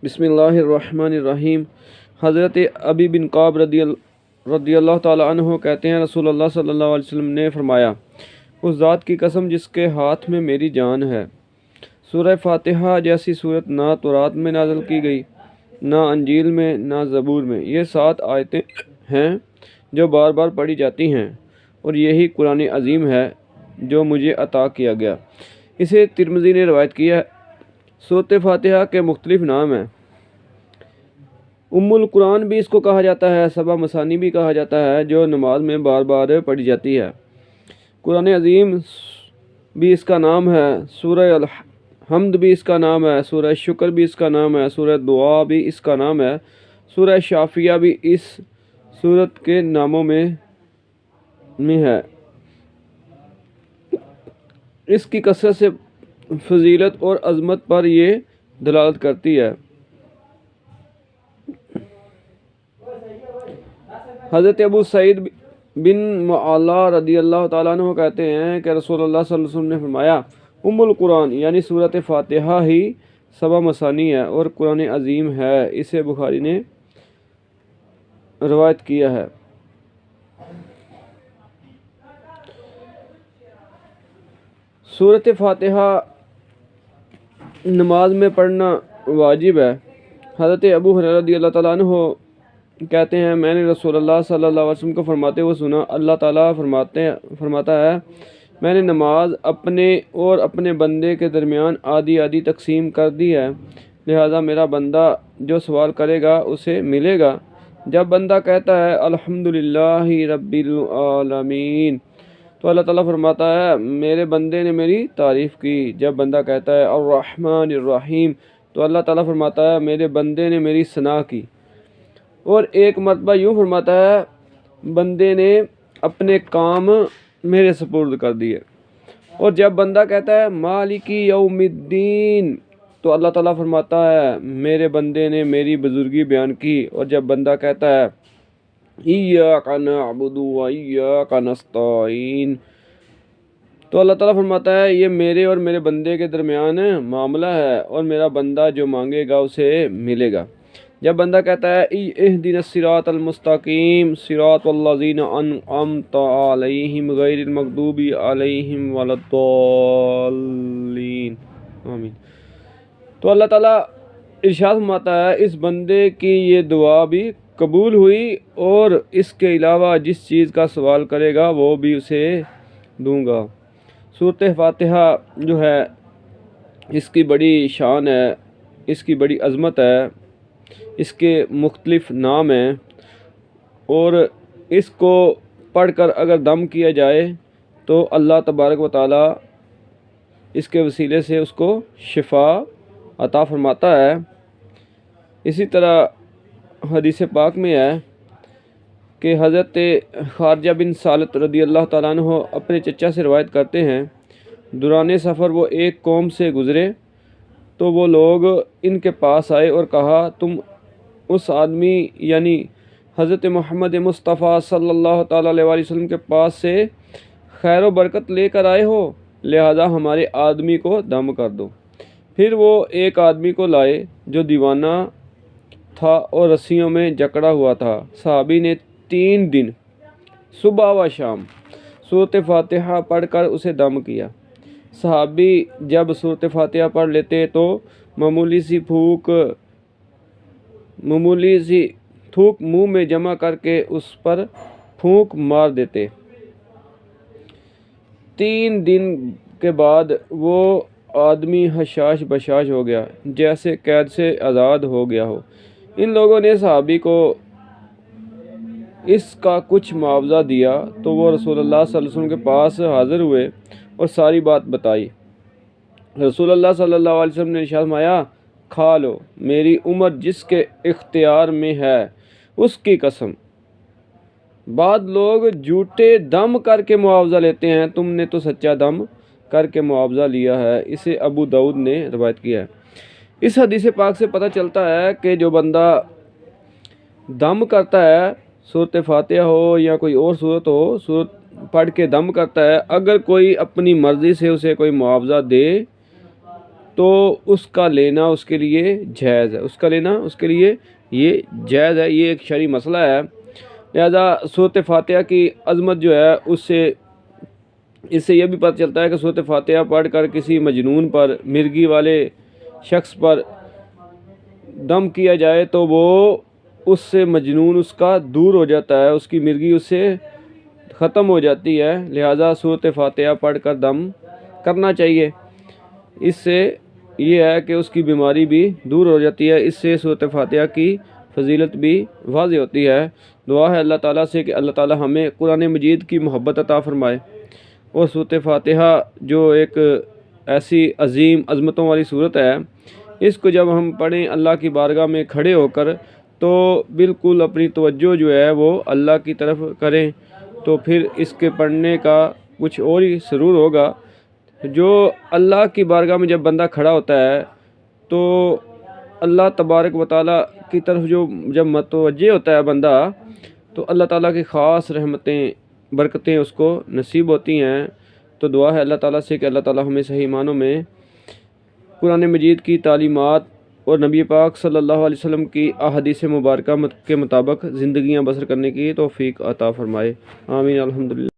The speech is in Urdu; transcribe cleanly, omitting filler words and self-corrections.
بسم اللہ الرحمن الرحیم۔ حضرت ابی بن قعب رضی اللہ تعالی عنہ کہتے ہیں رسول اللہ صلی اللہ علیہ وسلم نے فرمایا، اس ذات کی قسم جس کے ہاتھ میں میری جان ہے، سورہ فاتحہ جیسی صورت نہ تورات میں نازل کی گئی، نہ انجیل میں، نہ زبور میں۔ یہ 7 آیتیں ہیں جو بار بار پڑھی جاتی ہیں، اور یہی قرآن عظیم ہے جو مجھے عطا کیا گیا۔ اسے ترمذی نے روایت کیا ہے۔ سورۃ فاتحہ کے مختلف نام ہیں۔ القرآن بھی اس کو کہا جاتا ہے، سبع مثانی بھی کہا جاتا ہے، جو نماز میں بار بار پڑھی جاتی ہے۔ قرآن عظیم بھی اس کا نام ہے، سورہ الحمد بھی اس کا نام ہے، سورہ شکر بھی اس کا نام ہے، سورہ دعا بھی اس کا نام ہے، سورہ شافیہ بھی اس سورت کے ناموں میں ہے۔ اس کی کثرت سے فضیلت اور عظمت پر یہ دلالت کرتی ہے۔ حضرت ابو سعید بن معلا رضی اللہ تعالیٰ عنہ کہتے ہیں کہ رسول اللہ صلی اللہ علیہ وسلم نے فرمایا، القرآن یعنی سورۃ فاتحہ ہی سبع مثانی ہے اور قرآن عظیم ہے۔ اسے بخاری نے روایت کیا ہے۔ سورۃ فاتحہ نماز میں پڑھنا واجب ہے۔ حضرت ابو ہریرہ رضی اللہ تعالیٰ عنہ کہتے ہیں، میں نے رسول اللہ صلی اللہ علیہ وسلم کو فرماتے ہوئے سنا، اللہ تعالیٰ فرماتا ہے، میں نے نماز اپنے اور اپنے بندے کے درمیان آدھی آدھی تقسیم کر دی ہے، لہذا میرا بندہ جو سوال کرے گا اسے ملے گا۔ جب بندہ کہتا ہے الحمدللہ رب العالمین تو اللہ تعالیٰ فرماتا ہے، میرے بندے نے میری تعریف کی۔ جب بندہ کہتا ہے الرحمن الرحیم تو اللہ تعالیٰ فرماتا ہے، میرے بندے نے میری ثنا کی۔ اور ایک مرتبہ یوں فرماتا ہے، بندے نے اپنے کام میرے سپرد کر دیے۔ اور جب بندہ کہتا ہے مالک یوم الدین تو اللہ تعالیٰ فرماتا ہے، میرے بندے نے میری بزرگی بیان کی۔ اور جب بندہ کہتا ہے ایاک نعبد و ایاک نستعین تو اللہ تعالیٰ فرماتا ہے، یہ میرے اور میرے بندے کے درمیان معاملہ ہے، اور میرا بندہ جو مانگے گا اسے ملے گا۔ جب بندہ کہتا ہے اہدنا الصراط المستقیم صراط الذین انعمت علیہم غیر المغضوب علیہم ولا الضالین آمین، تو اللہ تعالیٰ ارشاد فرماتا ہے، اس بندے کی یہ دعا بھی قبول ہوئی، اور اس کے علاوہ جس چیز کا سوال کرے گا وہ بھی اسے دوں گا۔ سورۃ فاتحہ جو ہے اس کی بڑی شان ہے، اس کی بڑی عظمت ہے، اس کے مختلف نام ہیں، اور اس کو پڑھ کر اگر دم کیا جائے تو اللہ تبارک و تعالیٰ اس کے وسیلے سے اس کو شفا عطا فرماتا ہے۔ اسی طرح حدیث پاک میں ہے کہ حضرت خارجہ بن سالت رضی اللہ تعالیٰ عنہ اپنے چچا سے روایت کرتے ہیں، دوران سفر وہ ایک قوم سے گزرے تو وہ لوگ ان کے پاس آئے اور کہا، تم اس آدمی یعنی حضرت محمد مصطفیٰ صلی اللہ تعالیٰ علیہ وسلم کے پاس سے خیر و برکت لے کر آئے ہو، لہذا ہمارے آدمی کو دم کر دو۔ پھر وہ ایک آدمی کو لائے جو دیوانہ تھا اور رسیوں میں جکڑا ہوا تھا۔ صحابی نے 3 دن صبح و شام سورۃ فاتحہ پڑھ کر اسے دم کیا۔ صحابی جب سورۃ فاتحہ پڑھ لیتے تو معمولی سی تھوک منہ میں جمع کر کے اس پر پھونک مار دیتے۔ 3 دن کے بعد وہ آدمی حشاش بشاش ہو گیا، جیسے قید سے آزاد ہو گیا ہو۔ ان لوگوں نے صحابی کو اس کا کچھ معاوضہ دیا تو وہ رسول اللہ صلی اللہ علیہ وسلم کے پاس حاضر ہوئے اور ساری بات بتائی۔ رسول اللہ صلی اللہ علیہ وسلم نے ارشاد فرمایا، کھا لو، میری عمر جس کے اختیار میں ہے اس کی قسم۔ بعض لوگ جھوٹے دم کر کے معاوضہ لیتے ہیں، تم نے تو سچا دم کر کے معاوضہ لیا ہے۔ اسے ابو داؤد نے روایت کیا ہے۔ اس حدیث پاک سے پتہ چلتا ہے کہ جو بندہ دم کرتا ہے، سورۃ فاتحہ ہو یا کوئی اور سورت ہو، سورت پڑھ کے دم کرتا ہے، اگر کوئی اپنی مرضی سے اسے کوئی معاوضہ دے تو اس کا لینا اس کے لیے جائز ہے، اس کا لینا اس کے لیے یہ جائز ہے، یہ ایک شرعی مسئلہ ہے۔ لہذا سورۃ فاتحہ کی عظمت جو ہے اس سے یہ بھی پتہ چلتا ہے کہ سورۃ فاتحہ پڑھ کر کسی مجنون پر، مرگی والے شخص پر دم کیا جائے تو وہ اس سے مجنون اس کا دور ہو جاتا ہے، اس کی مرگی اس سے ختم ہو جاتی ہے۔ لہذا سورۃ فاتحہ پڑھ کر دم کرنا چاہیے، اس سے یہ ہے کہ اس کی بیماری بھی دور ہو جاتی ہے، اس سے سورۃ فاتحہ کی فضیلت بھی واضح ہوتی ہے۔ دعا ہے اللہ تعالیٰ سے کہ اللہ تعالیٰ ہمیں قرآن مجید کی محبت عطا فرمائے، اور سورۃ فاتحہ جو ایک ایسی عظیم عظمتوں والی صورت ہے، اس کو جب ہم پڑھیں اللہ کی بارگاہ میں کھڑے ہو کر تو بالکل اپنی توجہ جو ہے وہ اللہ کی طرف کریں، تو پھر اس کے پڑھنے کا کچھ اور ہی سرور ہوگا۔ جو اللہ کی بارگاہ میں جب بندہ کھڑا ہوتا ہے تو اللہ تبارک و تعالیٰ کی طرف جب متوجہ ہوتا ہے بندہ، تو اللہ تعالیٰ کی خاص رحمتیں برکتیں اس کو نصیب ہوتی ہیں۔ تو دعا ہے اللہ تعالیٰ سے کہ اللہ تعالیٰ ہمیں صحیح معنوں میں قرآن مجید کی تعلیمات اور نبی پاک صلی اللہ علیہ وسلم کی احادیث مبارکہ کے مطابق زندگیاں بسر کرنے کی توفیق عطا فرمائے، آمین الحمدللہ۔